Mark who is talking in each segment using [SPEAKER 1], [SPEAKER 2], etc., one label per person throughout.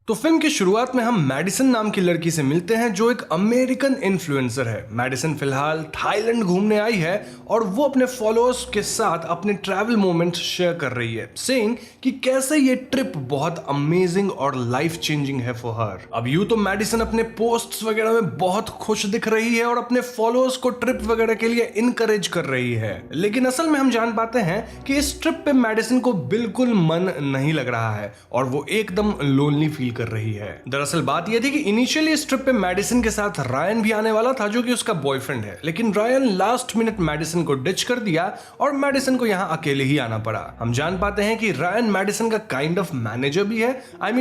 [SPEAKER 1] तो फिल्म की शुरुआत में हम मैडिसन नाम की लड़की से मिलते हैं जो एक अमेरिकन इन्फ्लुएंसर है। मैडिसन फिलहाल थाईलैंड घूमने आई है और वो अपने फॉलोअर्स के साथ अपने ट्रैवल मोमेंट्स शेयर कर रही है, सेइंग कि कैसे ये ट्रिप बहुत अमेजिंग और लाइफ चेंजिंग है फॉर हर। अब यूं तो मैडिसन अपने पोस्ट्स वगैरह में बहुत खुश दिख रही है और अपने फॉलोअर्स को ट्रिप वगैरह के लिए इनकरेज कर रही है, लेकिन असल में हम जान पाते हैं कि इस ट्रिप पे मैडिसन को बिल्कुल मन नहीं लग रहा है और वो एकदम लोनली फील कर रही है। दरअसल बात यह थी कि इनिशियली इस ट्रिप पे मैडिसन के साथ रायन भी आने वाला था जो कि उसका बॉयफ्रेंड है, लेकिन रायन लास्ट मिनट मैडिसन को डिच कर दिया और मैडिसन को यहां अकेले ही आना पड़ा। हम जान पाते हैं कि रायन मैडिसन का काइंड ऑफ मैनेजर भी है,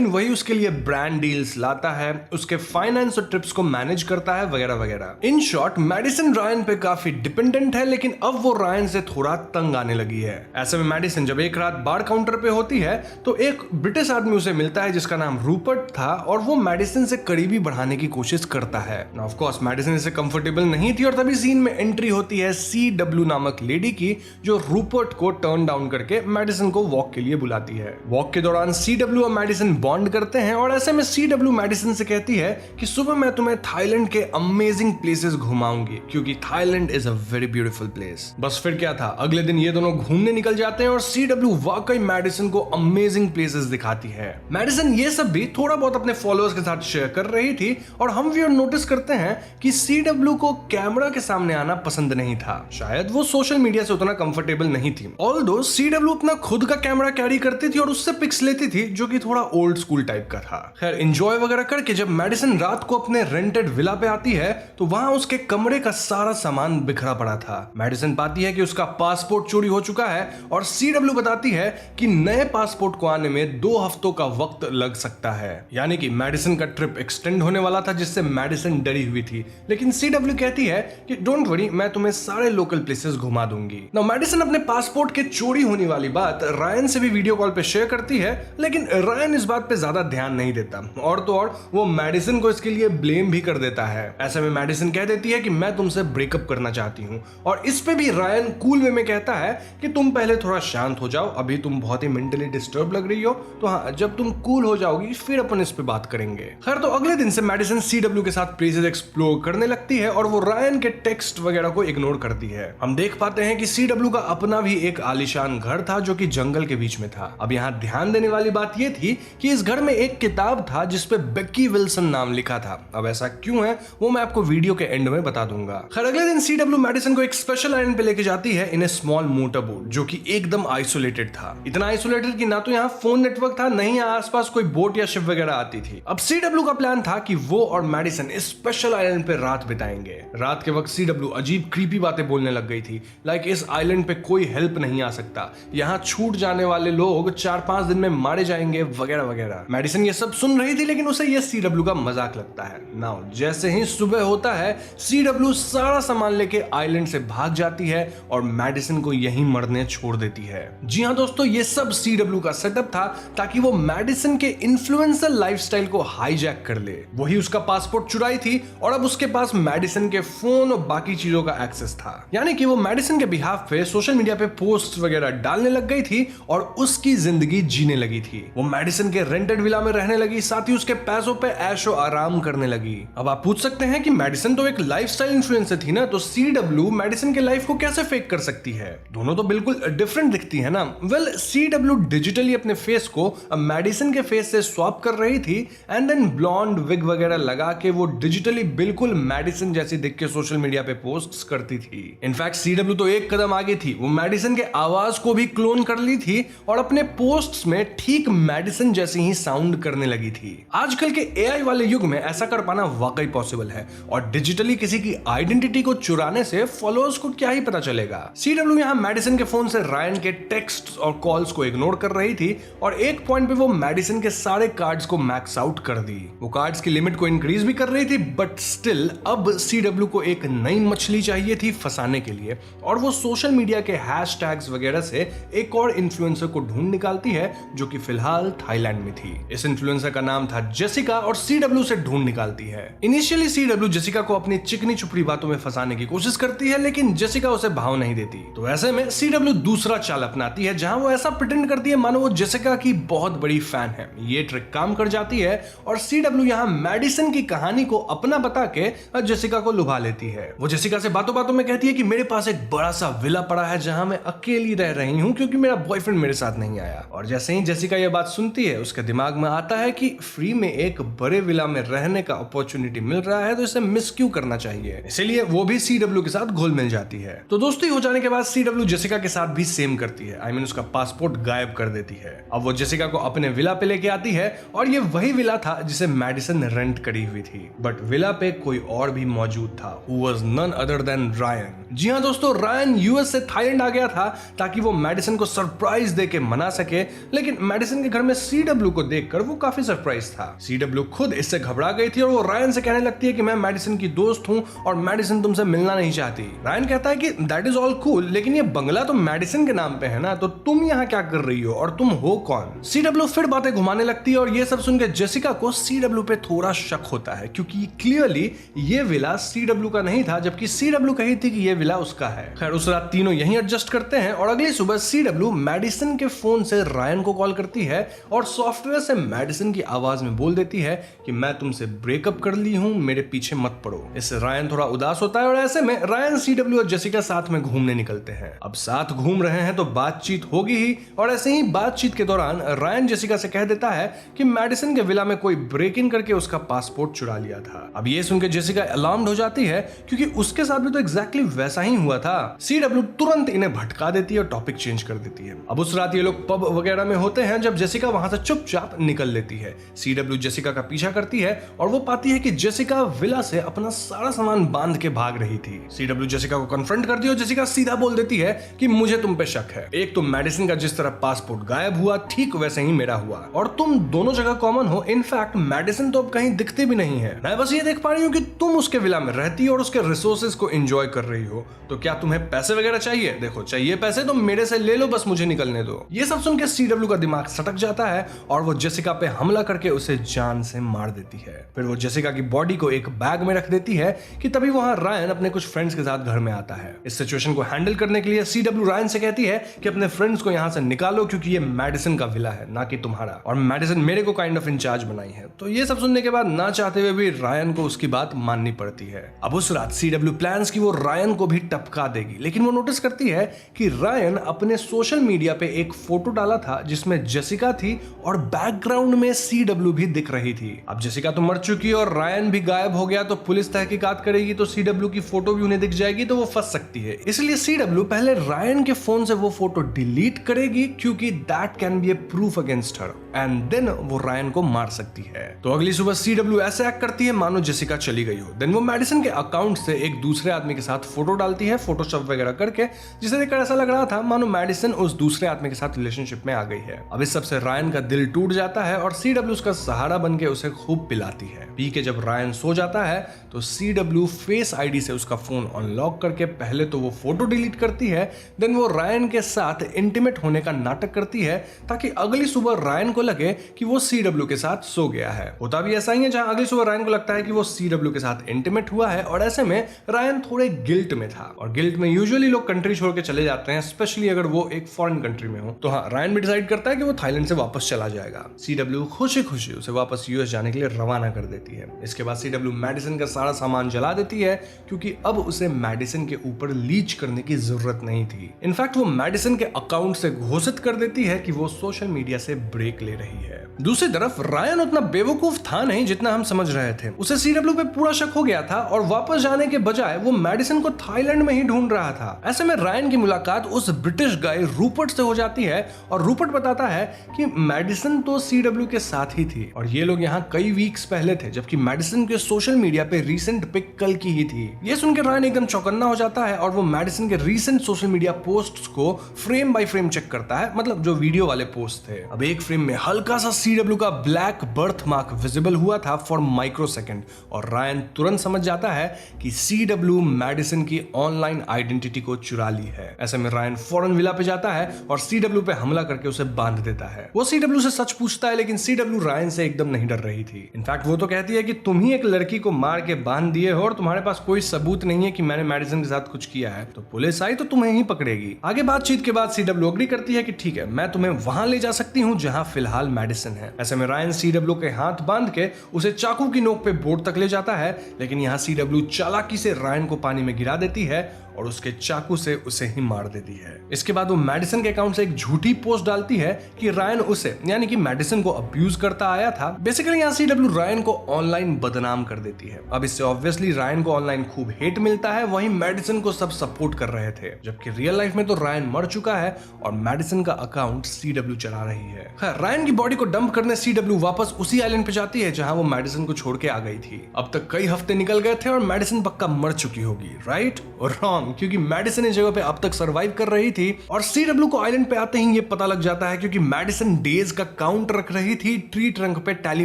[SPEAKER 1] वही उसके लिए ब्रांड डील्स लाता है, उसके फाइनेंस और ट्रिप्स को मैनेज करता है वगैरह वगैरह। इन शॉर्ट मैडिसन रायन पे काफी डिपेंडेंट है, लेकिन अब वो रायन से थोड़ा तंग आने लगी है। ऐसे में मैडिसन जब एक रात बार काउंटर पे होती है तो एक ब्रिटिश आदमी उसे मिलता है जिसका नाम रूपर्ट था और वो मैडिसन से करीबी बढ़ाने की कोशिश करता है। ऑफ कोर्स मैडिसन इससे कंफर्टेबल नहीं थी और तभी सीन में एंट्री होती है CW नामक लेडी की, जो रूपर्ट को टर्न डाउन करके मैडिसन को वॉक के लिए बुलाती है। वॉक के दौरान CW और मैडिसन बॉन्ड करते हैं और ऐसे में CW मैडिसन से कहती है कि सुबह मैं तुम्हें थाईलैंड के अमेजिंग प्लेसेस घुमाऊंगी क्योंकि Thailand is a very beautiful place. बस फिर क्या था, अगले दिन ये दोनों घूमने निकल जाते हैं और CW वाकई मैडिसन को अमेजिंग प्लेसेस दिखाती है। मैडिसन ये सब भी थोड़ा बहुत अपने फॉलोअर्स के साथ शेयर कर रही थी और हम व्यूअर नोटिस करते हैं कि CW को कैमरा के सामने आना पसंद नहीं था, शायद वो सोशल मीडिया से उतना कंफर्टेबल नहीं थी। ऑल्दो CW अपना खुद का कैमरा कैरी करती थी और उससे पिक्स लेती थी जो कि थोड़ा ओल्ड स्कूल टाइप का था। खैर एंजॉय वगैरह करके जब मैडिसन रात को अपने रेंटेड विला पे आती है तो वहां उसके कमरे का सारा सामान बिखरा पड़ा था। मैडिसन पाती है कि उसका पासपोर्ट चोरी हो चुका है और CW बताती है कि नए पासपोर्ट को आने में 2 हफ्तों का वक्त लग सकता है, यानी कि मैडिसन का ट्रिप एक्सटेंड होने वाला था, जिससे मैडिसन डरी हुई थी। लेकिन CW कहती है कि डोंट वरी, मैं तुम्हें सारे लोकल प्लेसेस घुमा दूंगी। नाउ मैडिसन अपने पासपोर्ट के चोरी होने वाली बात रायन से भी वीडियो कॉल पे शेयर करती है, लेकिन रायन इस बात पे ज्यादा ध्यान नहीं देता और तो और वो मैडिसन को इसके लिए ब्लेम भी कर देता है। ऐसे में मैडिसन कह देती है कि मैं तुमसे ब्रेकअप करना चाहती हूँ और इस पे भी रायन कूल वे में कहता है कि तुम पहले थोड़ा शांत हो जाओ, अभी तुम बहुत ही मेंटली डिस्टर्ब लग रही हो, तो हाँ जब तुम कूल हो जाओगी फिर अपन इस पे बात करेंगे। खैर तो अगले दिन से मैडिसन CW के साथ प्लेसेस एक्सप्लोर करने लगती है और वो रायन के टेक्स्ट वगैरह को इग्नोर करती है। हम देख पाते हैं कि CW का अपना भी एक आलीशान घर था जो कि जंगल के बीच में था। अब यहाँ ध्यान देने वाली बात यह थी कि इस घर में एक किताब था जिसपे बेकी विल्सन नाम लिखा था। अब ऐसा क्यों है वो मैं आपको वीडियो के एंड में बता दूंगा। खैर अगले दिन CW मैडिसन को एक स्पेशल आइलैंड पे लेके जाती है इन ए स्मॉल मोटर बोट जो कि एकदम आइसोलेटेड था, इतना आइसोलेटेड कि ना तो यहाँ फोन नेटवर्क था, नहीं यहाँ आसपास कोई बोट या शिप वगैरह आती थी। अब CW का प्लान था कि वो और मैडिसन इस स्पेशल आइलैंड पे रात बिताएंगे। रात के वक्त CW अजीब क्रीपी बातें बोलने लग गई थी, लाइक इस आइलैंड पे कोई हेल्प नहीं आ सकता, यहाँ छूट जाने वाले लोग 4-5 दिन में मारे जाएंगे वगैरह वगैरह। मैडिसन ये सब सुन रही थी लेकिन उसे ये CW का मजाक लगता है। नाउ जैसे ही सुबह होता है CW सारा सामान लेके आइलैंड से भाग जाती है और मैडिसन को यहीं मरने छोड़ देती है। जी हाँ दोस्तों, ये सब CW का सेटअप था ताकि वो मैडिसन के इन्फ्लुएंसर लाइफस्टाइल को हाईजैक कर ले। वही उसका पासपोर्ट चुराई थी और अब उसके पास मैडिसन के फोन और बाकी चीजों का एक्सेस था, यानी कि वो मैडिसन के बिहाफ पे सोशल मीडिया पे पोस्ट वगैरह डालने लग गई थी और उसकी जिंदगी जीने लगी थी। वो मैडिसन के रेंटेड विला में रहने लगी, साथ ही उसके पैसों पे ऐशो आराम करने लगी। अब आप पूछ सकते हैं कि मैडिसन तो एक लाइफस्टाइल इन्फ्लुएंसर थी ना, तो CW मैडिसन के लाइफ को कैसे फेक कर सकती है? दोनों तो बिल्कुल डिफरेंट दिखती है ना। वेल CW डिजिटली अपने फेस को मैडिसन के फेस से स्वैप कर रही थी एंड देन ब्लॉन्ड विग वगैरह लगा के वो डिजिटली बिल्कुल मैडिसन जैसी दिख के सोशल मीडिया पे पोस्ट्स करती थी। इनफैक्ट CW तो एक कदम आगे थी, वो मैडिसन के आवाज को भी क्लोन कर ली थी और अपने पोस्ट्स में ठीक मैडिसन जैसी ही साउंड करने लगी थी। आजकल के AI वाले युग में ऐसा कर पाना वाकई पॉसिबल है और डिजिटली किसी की आइडेंटिटी को चुराने से फॉलोअर्स को क्या ही पता चलेगा। CW यहाँ मैडिसन के फोन से रायन के टेक्स्ट और कॉल्स को इग्नोर कर रही थी और एक पॉइंट पे वो मैडिसन के सारे कार्ड्स को मैक्स आउट कर दी। वो कार्ड्स की लिमिट को इंक्रीज भी कर रही थी, बट स्टिल अब CW को एक नई मछली चाहिए थी फंसाने के लिए और वो सोशल मीडिया के हैशटैग्स वगैरह से एक और इन्फ्लुएंसर को ढूंढ निकालती है जो कि फिलहाल थाईलैंड में थी। इस इन्फ्लुएंसर का नाम था जेसिका और CW से ढूंढ निकालती है। इनिशियली CW जेसिका को अपनी चिकनी चुपड़ी बातों में फंसाने की कोशिश करती है, लेकिन जेसिका उसे भाव नहीं देती। तो ऐसे में CW दूसरा चाल अपनाती है जहां वो ऐसा प्रिटेंड करती है मानो वो जेसिका की बहुत बड़ी फैन है। ये ट्रिक काम कर जाती है और CW यहाँ मैडिसन की कहानी को अपना बता के जेसिका को लुभा लेती है। वो जेसिका से बातों बातों में कहती है कि मेरे पास एक बड़ा सा विला पड़ा है जहां मैं अकेली रह रही हूं क्योंकि मेरा बॉयफ्रेंड मेरे साथ नहीं आया। और जैसे ही जेसिका ये बात सुनती है उसके दिमाग में आता है कि फ्री में एक बड़े विला में रहने का अपॉर्चुनिटी मिल रहा है तो इसे मिस क्यों करना चाहिए, इसीलिए वो भी CW के साथ घुल मिल जाती है। तो दोस्ती हो जाने के बाद CW जेसिका के साथ भी सेम करती है, उसका पासपोर्ट गायब कर देती है। अब वो जेसिका को अपने विला पे लेके आती है और ये वही विला था जिसे मैडिसन रेंट करी हुई थी, बट विला पे कोई और भी मौजूद था, who was none other than Ryan. जी हाँ दोस्तों, रायन यूएस से थाईलैंड आ गया था ताकि वो मैडिसन को सरप्राइज देके मना सके, लेकिन मैडिसन के घर में CW को देखकर वो काफी सरप्राइज था। CW खुद इससे घबरा गई थी और वो रायन से कहने लगती है कि मैं मैडिसन की दोस्त हूँ और मैडिसन तुमसे मिलना नहीं चाहती। रायन कहता है कि दैट इज ऑल कूल, लेकिन ये बंगला तो मैडिसन के नाम पे है ना, तो तुम यहाँ क्या कर रही हो और तुम हो कौन। CW फिर बातें घुमाने लगती है और ये सब सुनकर जेसिका को CW पे थोड़ा शक होता है क्योंकि क्लियरली ये विला CW का नहीं था, जबकि CW कही थी कि ये विला उसका है। खैर उस रात तीनों यहीं एडजस्ट करते हैं और अगली सुबह CW मैडिसन के फोन से रायन को कॉल करती है और सॉफ्टवेयर से मैडिसन की आवाज में बोल देती है कि मैं तुमसे ब्रेकअप कर ली हूं, मेरे पीछे मत पड़ो। इससे रायन थोड़ा उदास होता है और ऐसे में रायन, CW और जेसिका साथ में घूमने निकलते हैं। अब साथ घूम रहे हैं तो बातचीत होगी ही, और ऐसे ही बातचीत के दौरान रायन जेसिका से कह देता है कि मैडिसन के विला में कोई ब्रेक इन करके उसका पासपोर्ट चुरा लिया था। अब ये सुनकर जेसिका अलार्म्ड हो जाती है क्योंकि उसके साथ भी तो एग्जैक्टली वैसा ही हुआ था। CW तुरंत इन्हें भटका देती है और टॉपिक चेंज कर देती है। अब उस रात ये लोग पब वगैरह में होते हैं जब जेसिका वहां से चुपचाप निकल लेती है। CW जेसिका का पीछा करती है और वो पाती है कि जेसिका विला से अपना सारा सामान बांध के भाग रही थी। CW जेसिका को कन्फ्रंट करती है और जेसिका सीधा बोल देती है कि मुझे तुम पे शक है। एक तो मैडिसन का जिस तरह पासपोर्ट गायब हुआ ठीक वैसे ही मेरा हुआ, और तुम दोनों जगह कॉमन हो। इनफैक्ट मैडिसन तो अब कहीं दिखते भी नहीं है। मैं बस ये देख पा रही हूँ कि तुम उसके विला में रहती हो और उसके रिसोर्सेज को एंजॉय कर रही हो, तो क्या तुम्हें पैसे वगैरह चाहिए? देखो चाहिए पैसे तो मेरे से ले लो, बस मुझे निकलने दो। ये सब सुन के CW का दिमाग सटक जाता है और वो जेसिका पे हमला करके उसे जान से मार देती है। फिर वो जेसिका की बॉडी को एक बैग में रख देती है कि तभी वहां रायन अपने कुछ फ्रेंड्स के साथ घर में आता है। इस सिचुएशन को हैंडल करने के लिए CW रायन से कहती है कि अपने फ्रेंड्स को यहां से निकालो क्योंकि ये मैडिसन का विला है ना कि तुम्हारा, और मैडिसन मेरे को काइंड ऑफ इंचार्ज बनाई है। तो ये सब सुनने के बाद ना चाहते हुए भी रायन को उसकी बात माननी पड़ती है। अब उस रात CW प्लान्स की वो रायन को भी टपका देगी, लेकिन वो नोटिस करती है कि रायन अपने सोशल मीडिया पे एक फोटो डाला था जिसमें जेसिका थी और बैकग्राउंड में CW भी दिख रही थी। अब जेसिका तो मर चुकी और रायन भी गायब हो गया, तो पुलिस तहकीकात करेगी तो CW की फोटो भी उन्हें दिख जाएगी, तो वो फंस सकती है। इसलिए CW पहले रायन के फोन से वो फोटो डिलीट करेगी क्योंकि that can be a proof against her, and then वो रायन को मार सकती है। तो अगली सुबह CW ऐसे एक्ट करती है मानो जेसिका चली गई हो। देन वो मैडिसन के अकाउंट से एक दूसरे आदमी के साथ फोटो डालती है, फोटोशॉप वगैरह करके, जिसे देखकर ऐसा लग रहा था मानो मैडिसन उस दूसरे आदमी के साथ रिलेशनशिप में आ गई है। अब इस सबसे रायन का दिल टूट जाता है और CW उसका सहारा बन के उसे खूब पिलाती है। पी के जब रायन सो जाता है तो CW फेस आईडी से उसका फोन अनलॉक करके पहले तो वो फोटो डिलीट करती है, देन वो रायन के साथ इंटीमेट होने का नाटक करती है ताकि अगली सुबह रायन को लगे कि वो CW के साथ सो गया है। होता भी ऐसा ही है जहां अगली सुबह रायन को लगता है कि वो CW के साथ इंटीमेट हुआ है, और ऐसे में रायन थोड़े गिल्ट में था, और गिल्ट में यूजुअली लोग कंट्री छोड़ के चले जाते हैं, स्पेशली अगर वो एक फॉरेन कंट्री में हो। तो हाँ, रायन भी डिसाइड करता है कि वो थाईलैंड से वापस चला जाएगा। CW खुशी खुशी उसे वापस US जाने के लिए रवाना कर देती है। इसके बाद CW मैडिसन का सारा सामान जला देती है क्योंकि अब उसे मैडिसन के ऊपर लीच करने की जरूरत नहीं थी। इनफैक्ट वो मैडिसन के अकाउंट से घोषित कर देती है कि वो सोशल मीडिया से ब्रेक ले रही है। दूसरी तरफ रायन उतना बेवकूफ था नहीं जितना हम समझ रहे थे। उसे CW पे पूरा शक हो गया था और वापस जाने के बजाय वो मैडिसन को थाईलैंड में ही ढूंढ रहा था। ऐसे में रायन की मुलाकात उस ब्रिटिश गाय रूपर्ट से हो जाती है और रूपर्ट बताता है कि मैडिसन तो CW के साथ ही थी और ये लोग यहाँ कई वीक्स पहले थे, जबकि मैडिसन के सोशल मीडिया पे रीसेंट पिक कल की ही थी। ये सुनकर रायन एकदम चौकन्ना हो जाता है और वो मैडिसन के रीसेंट सोशल मीडिया पोस्ट्स को फ्रेम बाय फ्रेम चेक करता है, मतलब जो वीडियो वाले पोस्ट थे। अब एक फ्रेम में हल्का सा CW का ब्लैक बर्थ मार्क विजिबल हुआ था फॉर माइक्रो सेकंड, और रायन तुरंत समझ जाता है कि CW मैडिसन की ऑनलाइन आइडेंटिटी को चुरा ली है। ऐसे में रायन फौरन विला पे जाता है और CW पे हमला करके उसे बांध देता है। वो CW से सच पूछता है, लेकिन CW रायन से एकदम नहीं डर रही थी। इनफैक्ट वो तो कहती है कि तुम ही एक लड़की को मार के बांध दिए हो और तुम्हारे पास कोई सबूत नहीं है कि मैंने मैडिसन के साथ कुछ किया है, तो पुलिस आई तो तुम्हें ही पकड़ेगी। आगे बातचीत के बाद CW अग्री करती है कि ठीक है, मैं तुम्हें वहां ले जा सकती हूँ जहां फिलहाल मैडिसन है। हैं। ऐसे में रायन सीडब्ल्यू के हाथ बांध के उसे चाकू की नोक पे बोट तक ले जाता है, लेकिन यहाँ सीडब्ल्यू चालाकी से रायन को पानी में गिरा देती है और उसके चाकू से उसे ही मार देती है। इसके बाद वो मैडिसन के अकाउंट से एक झूठी पोस्ट डालती है कि रायन उसे यानी कि मैडिसन को अब्यूज करता आया था। बेसिकली यहाँ सीडब्ल्यू रायन को ऑनलाइन बदनाम कर देती है। अब इससे ऑब्वियसली रायन को ऑनलाइन खूब हेट मिलता है, वहीं मैडिसन को सब सपोर्ट कर रहे थे, जबकि रियल लाइफ में तो रायन मर चुका है और मैडिसन का अकाउंट सीडब्ल्यू चला रही है। खैर, रायन की बॉडी को डंप करने सीडब्ल्यू वापस उसी आइलैंड पे जाती है जहां वो मैडिसन को छोड़ के आ गई थी। अब तक कई हफ्ते निकल गए थे और मैडिसन पक्का मर चुकी होगी, राइट और रॉन्ग, क्योंकि मैडिसन इस जगह पे अब तक सर्वाइव कर रही थी और सीडब्ल्यू को आइलैंड पे आते ही ये पता लग जाता है क्योंकि मैडिसन डेज का काउंट रख रही थी ट्री ट्रंक पे टैली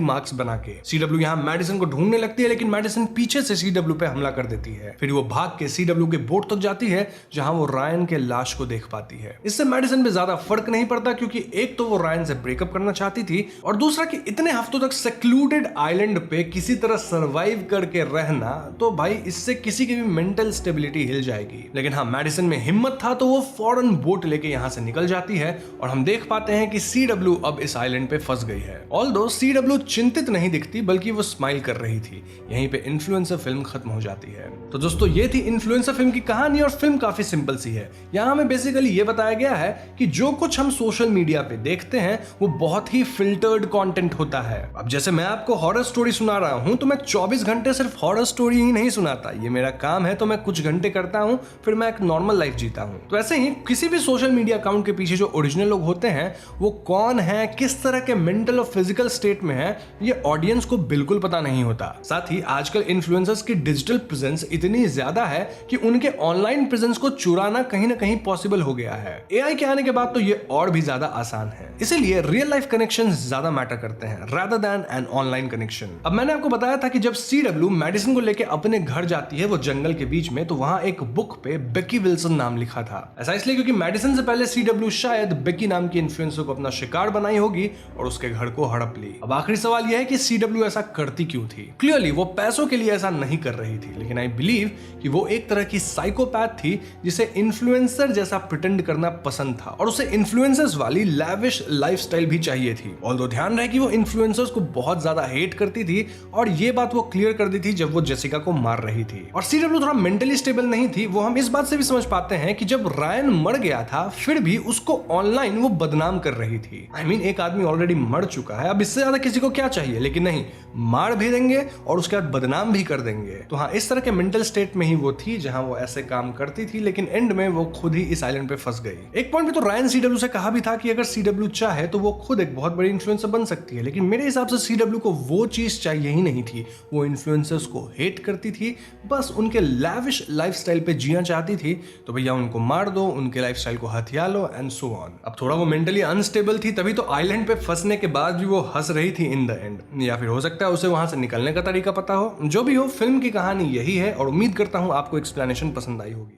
[SPEAKER 1] मार्क्स बना के। सीडब्ल्यू यहाँ मैडिसन को ढूंढने लगती है, लेकिन मैडिसन पीछे से सीडब्ल्यू पे हमला कर देती है। फिर वो भाग के सीडब्ल्यू के बोट तक जाती है जहां वो रायन के लाश को देख पाती है। इससे मैडिसन पे ज्यादा फर्क नहीं पड़ता क्योंकि एक तो वो रायन से ब्रेकअप करना चाहती थी और दूसरा कि इतने हफ्तों तक सेक्लूडेड आइलैंड पे किसी तरह सर्वाइव करके रहना, तो भाई इससे किसी की भी मेंटल स्टेबिलिटी हिल जाएगी। लेकिन हाँ, मैडिसन में हिम्मत था तो वो फौरन बोट लेके यहां से निकल जाती है और हम देख पाते हैं कि सीडब्ल्यू अब इस आइलैंड पे फंस गई है। ऑल्दो सीडब्ल्यू चिंतित नहीं दिखती बल्कि वो स्माइल कर रही थी। यहीं पे इन्फ्लुएंसर फिल्म खत्म हो जाती है। तो दोस्तों, ये थी इन्फ्लुएंसर फिल्म की कहानी और फिल्म काफी सिंपल सी है। यहाँ हमें बेसिकली ये बताया गया है कि जो कुछ हम सोशल मीडिया पे देखते हैं वो बहुत ही फिल्टर्ड कंटेंट होता है। अब जैसे मैं आपको हॉरर स्टोरी सुना रहा हूं तो मैं 24 घंटे सिर्फ हॉरर स्टोरी ही नहीं सुनाता, ये मेरा काम है तो मैं कुछ घंटे करता हूं, फिर मैं एक नॉर्मल लाइफ जीता हूं। तो ऐसे ही किसी भी सोशल मीडिया अकाउंट के पीछे जो ओरिजिनल लोग होते हैं वो कौन है, किस तरह के मेंटल और फिजिकल स्टेट में है, ये ऑडियंस को बिल्कुल पता नहीं होता। साथ ही आजकल इन्फ्लुएंसर्स की डिजिटल प्रेजेंस इतनी ज्यादा है कि उनके ऑनलाइन प्रेजेंस को चुराना कहीं ना कहीं पॉसिबल हो गया है। एआई के आने के बाद तो ये और भी ज्यादा आसान है, इसीलिए रियल लाइफ कनेक्शन ज्यादा मैटर करते हैं rather than an online connection. अब मैंने आपको बताया था कि जब सीडब्ल्यू मेडिसिन को लेकर अपने घर जाती है वो जंगल के बीच में, तो वहां एक बुक पे बेकी विल्सन नाम लिखा था। ऐसा इसलिए क्योंकि मेडिसिन से पहले सीडब्ल्यू शायद बेकी नाम की इन्फ्लुएंसर को अपना शिकार बनाई होगी और उसके घर को हड़प ली। अब आखिरी सवाल यह है कि सीडब्ल्यू ऐसा करती क्यों थी? क्लियरली वो पैसों के लिए ऐसा नहीं कर रही थी, लेकिन आई बिलीव कि वो एक तरह की साइकोपैथ थी जिसे इन्फ्लुएंसर जैसा प्रिटेंड करना पसंद था और उसे इन्फ्लुएंसर्स वाली लैविश लाइफस्टाइल भी चाहिए थी। ऑल्दो ध्यान रहे कि वो इन्फ्लुएंसर्स को बहुत ज्यादा हेट करती थी और ये बात वो क्लियर कर दी थी जब वो जेसिका को मार रही थी। और सीडब्ल्यू थोड़ा मेंटली स्टेबल नहीं थी, वो हम इस बात से भी समझ पाते हैं कि जब रायन मर गया था फिर भी उसको ऑनलाइन वो बदनाम कर रही थी। आई मीन एक आदमी ऑलरेडी मर चुका है, अब इससे ज्यादा किसी को क्या चाहिए? लेकिन नहीं, मार भी देंगे और उसके बाद बदनाम भी कर देंगे। तो हाँ, इस तरह के मेंटल स्टेट में ही वो थी जहां वो ऐसे काम करती थी, लेकिन एंड में वो खुद ही इस आइलैंड पे फंस गई। एक पॉइंट पे तो रायन सीडब्ल्यू से कहा भी था कि अगर सीडब्ल्यू चाहे तो वो खुद एक बहुत बड़ी इन्फ्लुएंसर बन सकती है, लेकिन मेरे हिसाब से सीडब्ल्यू को वो चीज चाहिए ही नहीं थी। वो इन्फ्लुएंसर्स को हेट करती थी, बस उनके लैविश लाइफस्टाइल पे जीना चाहती थी। तो भैया उनको मार दो, उनके लाइफस्टाइल को हथिया लो एंड सो ऑन। अब थोड़ा वो मेंटली अनस्टेबल थी, तभी तो आइलैंड पे फंसने के बाद भी वो हंस रही थी इन द एंड, या फिर हो सकता है उसे वहां से निकलने का तरीका पता हो। जो भी हो, फिल्म की कहानी यही है और उम्मीद करता हूं आपको एक्सप्लेनेशन पसंद आई होगी।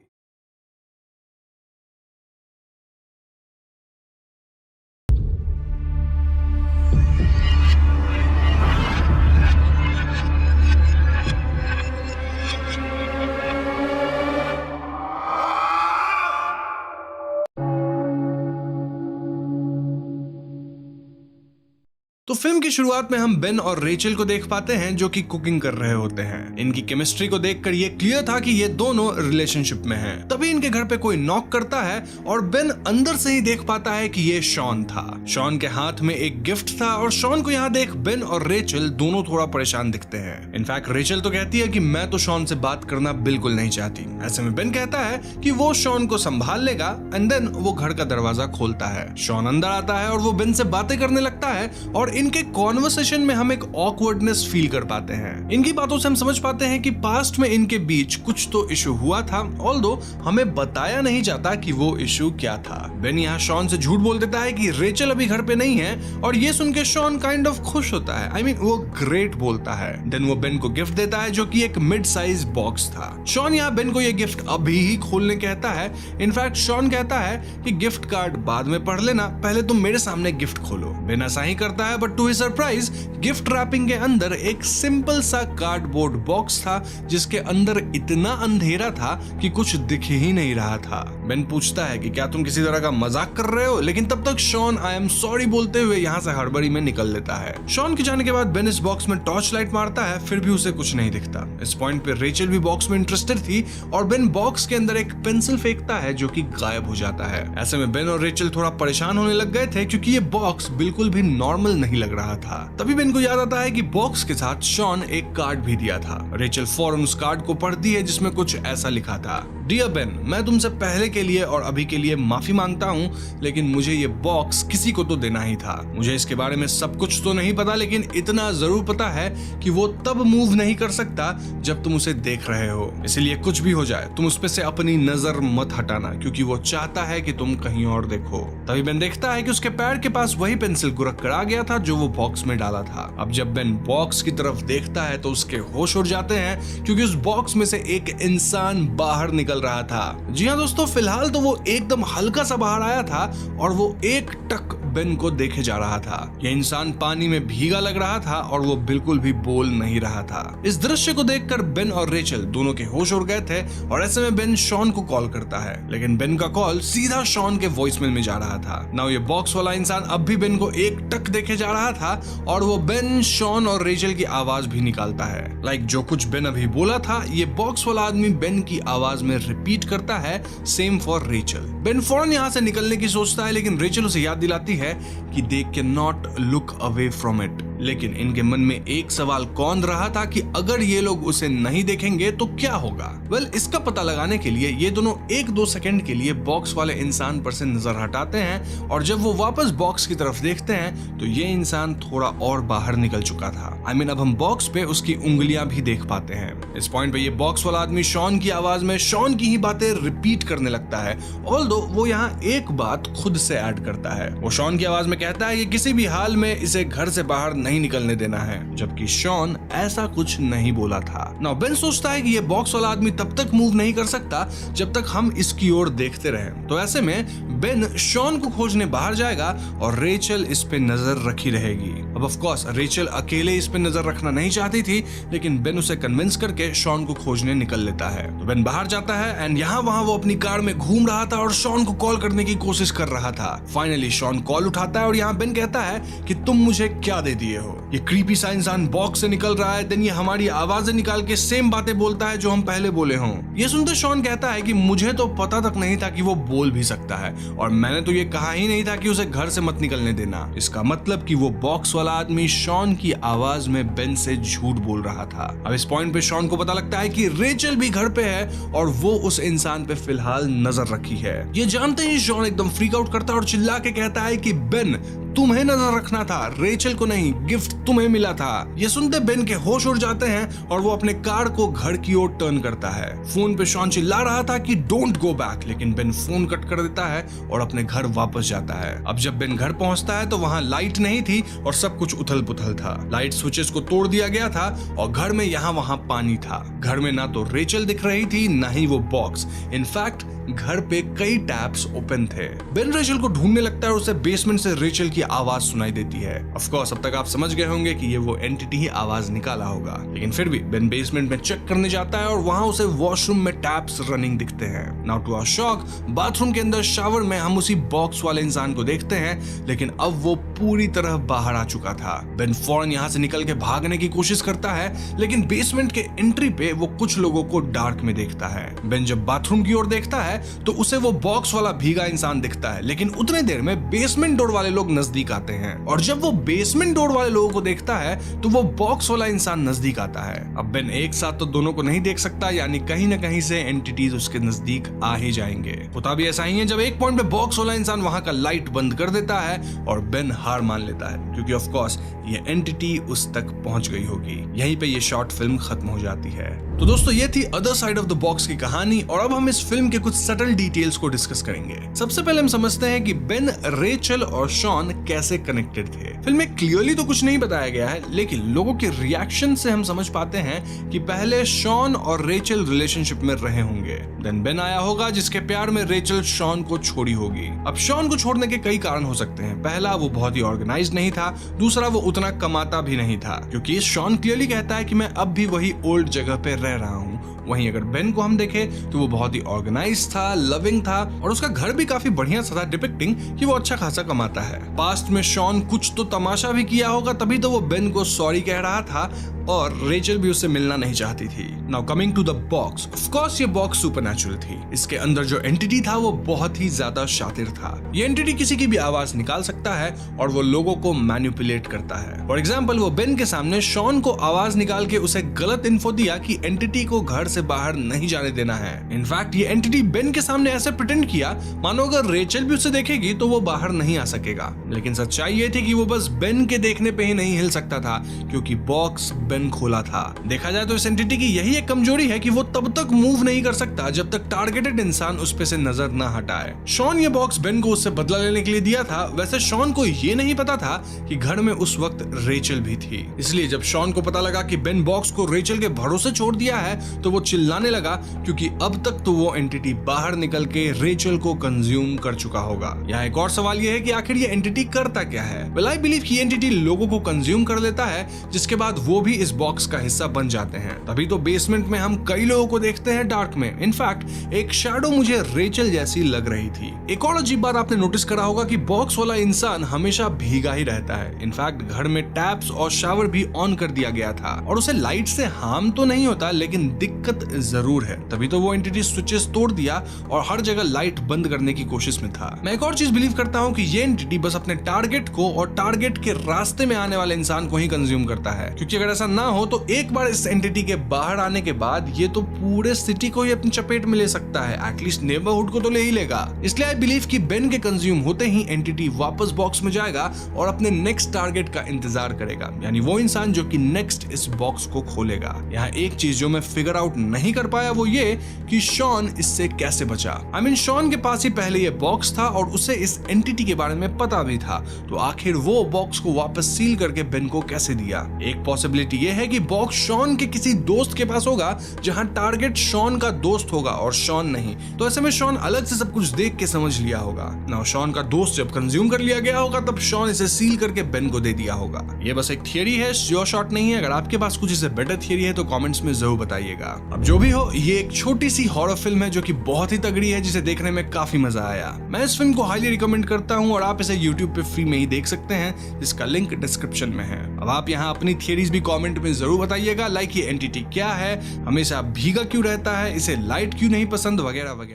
[SPEAKER 1] तो फिल्म की शुरुआत में हम बेन और रेचल को देख पाते हैं जो कि कुकिंग कर रहे होते हैं। इनकी केमिस्ट्री को देखकर ये क्लियर था कि ये दोनों रिलेशनशिप में हैं। तभी इनके घर पे कोई नॉक करता है और बेन अंदर से ही देख पाता है कि ये शॉन था। शॉन के हाथ में एक गिफ्ट था और शॉन को यहाँ देख बेन और रेचल दोनों थोड़ा परेशान दिखते हैं। इनफैक्ट रेचल तो कहती है कि मैं तो शॉन से बात करना बिल्कुल नहीं चाहती। ऐसे में बेन कहता है कि वो शॉन को संभाल लेगा एंड देन वो घर का दरवाजा खोलता है। शॉन अंदर आता है और वो बेन से बातें करने लगता है और इनके कॉन्वर्सेशन में हम एक ऑकवर्डनेस फील कर पाते हैं। इनकी बातों से हम समझ पाते हैं कि पास्ट में इनके बीच कुछ तो इशू हुआ था, ऑल्दो हमें बताया नहीं जाता कि वो इशू क्या था। बेन यहाँ शॉन से झूठ बोल देता है कि रेचल अभी घर पे नहीं है और ये सुन के शॉन काइंड ऑफ खुश होता है। आई मीन वो ग्रेट बोलता है। देन वो बेन को गिफ्ट देता है जो कि एक मिड साइज बॉक्स था। शॉन यहाँ बेन को ये गिफ्ट अभी ही खोलने कहता है। इनफैक्ट शॉन कहता है कि गिफ्ट कार्ड बाद में पढ़ लेना, पहले तुम मेरे सामने गिफ्ट खोलो। बेन ऐसा ही करता है, but to his surprise gift wrapping के अंदर एक सिंपल सा कार्डबोर्ड बॉक्स था जिसके अंदर इतना अंधेरा था कि कुछ दिख ही नहीं रहा था। बेन पूछता है कि क्या तुम किसी तरह का मजाक कर रहे हो, लेकिन तब तक शॉन आई एम सॉरी बोलते हुए यहाँ से हड़बड़ी में निकल लेता है। शॉन के जाने के बाद बेन इस बॉक्स में टॉर्च लाइट मारता है, फिर भी उसे कुछ नहीं दिखता। इस पॉइंट पे रेचल भी बॉक्स में इंटरेस्टेड थी और बेन बॉक्स के अंदर एक पेंसिल फेंकता है जो कि गायब हो जाता है। ऐसे में बेन और रेचल थोड़ा परेशान होने लग गए थे क्योंकि ये बॉक्स बिल्कुल भी नॉर्मल नहीं लग रहा था। तभी बेन को याद आता है कि बॉक्स के साथ शॉन एक कार्ड भी दिया था। रेचल फौरन उस कार्ड को पढ़ती है जिसमें कुछ ऐसा लिखा था, डियर बेन, मैं तुमसे पहले के लिए और अभी के लिए माफी मांगता हूँ, लेकिन मुझे ये बॉक्स किसी को तो देना ही था। मुझे इसके बारे में सब कुछ तो नहीं पता, लेकिन इतना जरूर पता है कि वो तब मूव नहीं कर सकता जब तुम उसे देख रहे हो। इसलिए कुछ भी हो जाए तुम उस पे से अपनी नजर मत हटाना, क्योंकि वो चाहता है कि तुम कहीं और देखो। तभी बेन देखता है कि उसके पैर के पास वही पेंसिल गुरक कर आ गया था जो वो बॉक्स में डाला था। अब जब बेन बॉक्स की तरफ देखता है तो उसके होश उड़ जाते हैं क्योंकि उस बॉक्स में से एक इंसान बाहर निकल रहा था। जी हाँ दोस्तों, फिलहाल तो वो एकदम हल्का सा बाहर आया था और वो एक टक बेन को देखे जा रहा था। यह इंसान पानी में भीगा लग रहा था और वो बिल्कुल भी बोल नहीं रहा था। इस दृश्य को देखकर बेन और रेचल दोनों के होश उड़ गए थे और ऐसे में बेन शॉन को कॉल करता है, लेकिन बेन का कॉल सीधा शॉन के वॉइसमेल में जा रहा था। नाउ ये बॉक्स वाला इंसान अब भी बेन को एक टक देखे जा रहा था और वो बेन, शॉन और रेचल की आवाज भी निकालता है। लाइक जो कुछ बेन अभी बोला था ये बॉक्स वाला आदमी बेन की आवाज में रिपीट करता है, सेम फॉर रेचल। बेन फौरन यहाँ से निकलने की सोचता है, लेकिन रेचल उसे याद दिलाती है कि they can not look away from it. लेकिन इनके मन में एक सवाल कौन रहा था कि अगर ये लोग उसे नहीं देखेंगे तो क्या होगा। वेल, इसका पता लगाने के लिए ये दोनों 1-2 सेकंड के लिए बॉक्स वाले इंसान पर से नजर हटाते हैं और जब वो वापस बॉक्स की तरफ देखते हैं तो ये इंसान थोड़ा और बाहर निकल चुका था। आई मीन अब हम बॉक्स पे उसकी उंगलियां भी देख पाते हैं। इस पॉइंट पे ये बॉक्स वाला आदमी शॉन की आवाज में शॉन की ही बातें रिपीट करने लगता है, ऑल्दो वो यहाँ एक बात खुद से ऐड करता है। वो शॉन की आवाज में कहता है कि किसी भी हाल में इसे घर से बाहर नहीं निकलने देना है, जबकि शॉन ऐसा कुछ नहीं बोला था। नाउ बेन सोचता है कि ये बॉक्स वाला आदमी तब तक मूव नहीं कर सकता जब तक हम इसकी ओर देखते रहें। तो ऐसे में बेन शॉन को खोजने बाहर जाएगा और रेचल इस पे नजर रखी रहेगी। अब ऑफ कोर्स रेचल अकेले इस पे नजर रखना नहीं चाहती थी, लेकिन बेन उसे कन्विंस करके शॉन को खोजने निकल लेता है। तो बेन बाहर जाता है एंड यहाँ वहाँ वो अपनी कार में घूम रहा था और शॉन को कॉल करने की कोशिश कर रहा था। फाइनली शॉन कॉल उठाता है और यहाँ बेन कहता है कि तुम मुझे क्या दे दिए हो। ये क्रीपी सा इंसान बॉक्स से निकल रहा है, देन ये हमारी आवाजें निकाल के सेम बातें बोलता है जो हम पहले बोले हों। ये सुनते शॉन कहता है कि मुझे तो पता तक नहीं था कि वो बोल भी सकता है और मैंने तो ये कहा ही नहीं था कि उसे घर से मत निकलने देना। इसका मतलब कि वो बॉक्स वाला आदमी शॉन की आवाज में बेन से झूठ बोल रहा था। अब इस पॉइंट पे शॉन को पता लगता है कि रेचल भी घर पे है और वो उस इंसान पे फिलहाल नजर रखी है। ये जानते ही शॉन एकदम फ्रीक आउट करता है और चिल्ला के कहता है कि बेन, तुम्हें नजर रखना था, रेचल को नहीं, गिफ्ट तुम्हें मिला था। ये सुनते बेन के होश उड़ जाते हैं और वो अपने कार को घर की ओर टर्न करता है। फोन पे शॉन चिल्ला रहा था कि डोंट गो बैक, लेकिन बेन फोन कट कर देता है और अपने घर वापस जाता है। अब जब बेन घर पहुंचता है तो वहां लाइट नहीं थी और सब कुछ उथल पुथल था। लाइट स्विचेस को तोड़ दिया गया था और घर में यहाँ वहां पानी था। घर में ना तो रेचल दिख रही थी ना ही वो बॉक्स। इनफैक्ट घर पे कई टैप्स ओपन थे। बेन रेचल को ढूंढने लगता है और उसे बेसमेंट से रेचल की आवाज सुनाई देती है। ऑफ कोर्स अब तक आप समझ गए होंगे कि ये वो एंटिटी ही आवाज निकाला होगा, लेकिन फिर भी बेन बेसमेंट में चेक करने जाता है और वहां उसे वॉशरूम में टैप्स रनिंग दिखते हैं। Now to our shock, bathroom के अंदर शावर में हम उसी बॉक्स वाले इंसान को देखते हैं, लेकिन अब वो पूरी तरह बाहर आ चुका था। बेन फौरन यहाँ से निकल के भागने की कोशिश करता है, लेकिन बेसमेंट के एंट्री पे वो कुछ लोगों को डार्क में देखता है। बेन जब बाथरूम की ओर देखता है तो उसे वो बॉक्स वाला भीगा इंसान दिखता है, लेकिन उतने देर में बेसमेंट डोर वाले लोग नजदीक आते हैं और जब वो बेसमेंट डोर वाले लोगों को देखता है तो वो बॉक्स वाला इंसान नजदीक आता है। अब बेन एक साथ तो दोनों को नहीं देख सकता, यानी कहीं ना कहीं से एंटिटीज उसके नजदीक आ ही जाएंगे। होता भी ऐसा ही है जब एक पॉइंट पे बॉक्स वाला इंसान वहां का लाइट बंद कर देता है और बेन हार मान लेता है, क्योंकि ऑफ कोर्स ये एंटिटी उस तक पहुंच गई होगी। यहीं पे ये शॉर्ट फिल्म खत्म हो जाती है। तो दोस्तों ये थी other side of the box की कहानी और अब हम इस फिल्म के कुछ सटल डिटेल्स को डिस्कस करेंगे। सबसे पहले हम समझते हैं कि बेन, रेचल और शॉन कैसे कनेक्टेड थे। फिल्म में क्लियरली तो कुछ नहीं बताया गया है, लेकिन लोगों के रिएक्शन से हम समझ पाते हैं कि पहले शॉन और रेचल रिलेशनशिप में रहे होंगे, देन बेन आया होगा जिसके प्यार में रेचल शॉन को छोड़ी होगी। अब शॉन को छोड़ने के कई कारण हो सकते हैं। पहला, वो बहुत ही ऑर्गेनाइज्ड नहीं था। दूसरा, वो उतना कमाता भी नहीं था, क्योंकि शॉन क्लियरली कहता है कि मैं अब भी वही ओल्ड जगह पे रह रहा हूँ वहीं अगर बेन को हम देखें तो वो बहुत ही ऑर्गेनाइज था, लविंग था और उसका घर भी काफी बढ़िया सा था, डिपिक्टिंग कि वो अच्छा खासा कमाता है। पास्ट में शॉन कुछ तो तमाशा भी किया होगा, तभी तो वो बेन को सॉरी कह रहा था और रेचल भी उससे मिलना नहीं चाहती थी। Now coming to the box, of course ये बॉक्स सुपरनैचुरल थी। इसके अंदर जो एंटिटी था वो बहुत ही ज्यादा शातिर था। ये एंटिटी किसी की भी आवाज निकाल सकता है और वो लोगों को मैनिपुलेट करता है। फॉर एग्जाम्पल, वो बेन के सामने शॉन को आवाज निकाल के उसे गलत इन्फो दिया कि एंटिटी को घर से बाहर नहीं जाने देना है। इनफैक्ट ये एंटिटी बेन के सामने ऐसे प्रिटेंड किया मानो अगर रेचल भी उसे देखेगी तो वो बाहर नहीं आ सकेगा। लेकिन सच्चाई ये थी कि वो बस बेन के देखने पे ही नहीं हिल सकता था, क्योंकि बॉक्स बेन खोला था। देखा जाए तो इस एंटिटी की यही एक कमजोरी है कि वो तब तक मूव नहीं कर सकता जब तक टारगेटेड इंसान उस पे से नजर न हटाए। शॉन ये बॉक्स बेन को उससे बदला लेने के लिए दिया था। वैसे शॉन को ये नहीं पता था कि घर में उस वक्त रेचल भी थी। इसलिए जब शॉन को पता लगा कि बेन बॉक्स को रेचल के भरोसे छोड़ दिया है तो वो चिल्लाने लगा, क्योंकि अब तक तो वो एंटिटी बाहर निकल के रेचल को कंज्यूम कर चुका होगा। यहाँ एक और सवाल ये है कि आखिर ये एंटिटी करता क्या है। वेल, आई बिलीव कि एंटिटी लोगों को कंज्यूम कर लेता है, जिसके बाद वो भी इस बॉक्स का हिस्सा बन जाते हैं। तभी तो बेसमेंट में हम कई लोगों को देखते हैं डार्क में। इनफैक्ट एक शैडो मुझे रेचल जैसी लग रही थी। एक और अजीब बात आपने नोटिस करा होगा कि बॉक्स वाला इंसान हमेशा भीगा ही रहता है। इनफैक्ट घर में टैप्स और शावर भी ऑन कर दिया गया था और उसे लाइट से हार्म तो नहीं होता, लेकिन दिक्कत जरूर है। तभी तो वो एंटिटी स्विचेस तोड़ दिया और हर जगह लाइट बंद करने की कोशिश में था। मैं एक और चीज बिलीव करता हूँ कि ये एंटिटी बस अपने टारगेट को और टारगेट के रास्ते में आने वाले इंसान को ही कंज्यूम करता है, क्योंकि अगर ऐसा ना हो तो एक बार इस एंटिटी के बाहर आने के बाद ये तो पूरे सिटी को ही अपनी चपेट में ले सकता है, एटलीस्ट नेबरहुड को तो ले ही लेगा। इसलिए आई बिलीव कि बेन के कंज्यूम होते ही एंटिटी वापस बॉक्स में जाएगा और अपने नेक्स्ट टारगेट का इंतजार करेगा, यानी वो इंसान जो कि नेक्स्ट इस बॉक्स को खोलेगा। यहाँ एक चीज जो मैं फिगर आउट नहीं कर पाया वो ये कि शॉन इससे कैसे बचा। आई मीन शॉन के पास ही पहले ये बॉक्स था और उसे इस एंटिटी के बारे में पता भी था, तो आखिर वो बॉक्स को वापस सील करके बेन को कैसे दिया। एक पॉसिबिलिटी ये है कि बॉक्स शॉन के किसी दोस्त के पास होगा, जहां टारगेट शॉन का दोस्त होगा और शॉन नहीं। तो ऐसे में शॉन अलग से सब कुछ देख के समझ लिया होगा। नाउ शॉन का दोस्त जब कंज्यूम कर लिया गया होगा तब शॉन इसे सील करके बेन को दे दिया होगा। ये बस एक थियरी है, श्योर शॉट नहीं है। अगर आपके पास कुछ इससे बेटर थियरी है तो कमेंट्स में जरूर बताइएगा। अब जो भी हो, ये एक छोटी सी हॉरर फिल्म है जो कि बहुत ही तगड़ी है, जिसे देखने में काफी मजा आया। मैं इस फिल्म को हाईली रिकमेंड करता हूँ और आप इसे YouTube पे फ्री में ही देख सकते हैं, जिसका लिंक डिस्क्रिप्शन में है। अब आप यहाँ अपनी थियरीज भी कमेंट में जरूर बताइएगा, लाइक ये एंटिटी क्या है, हमेशा भीगा क्यों रहता है, इसे लाइट क्यों नहीं पसंद, वगैरह वगैरह।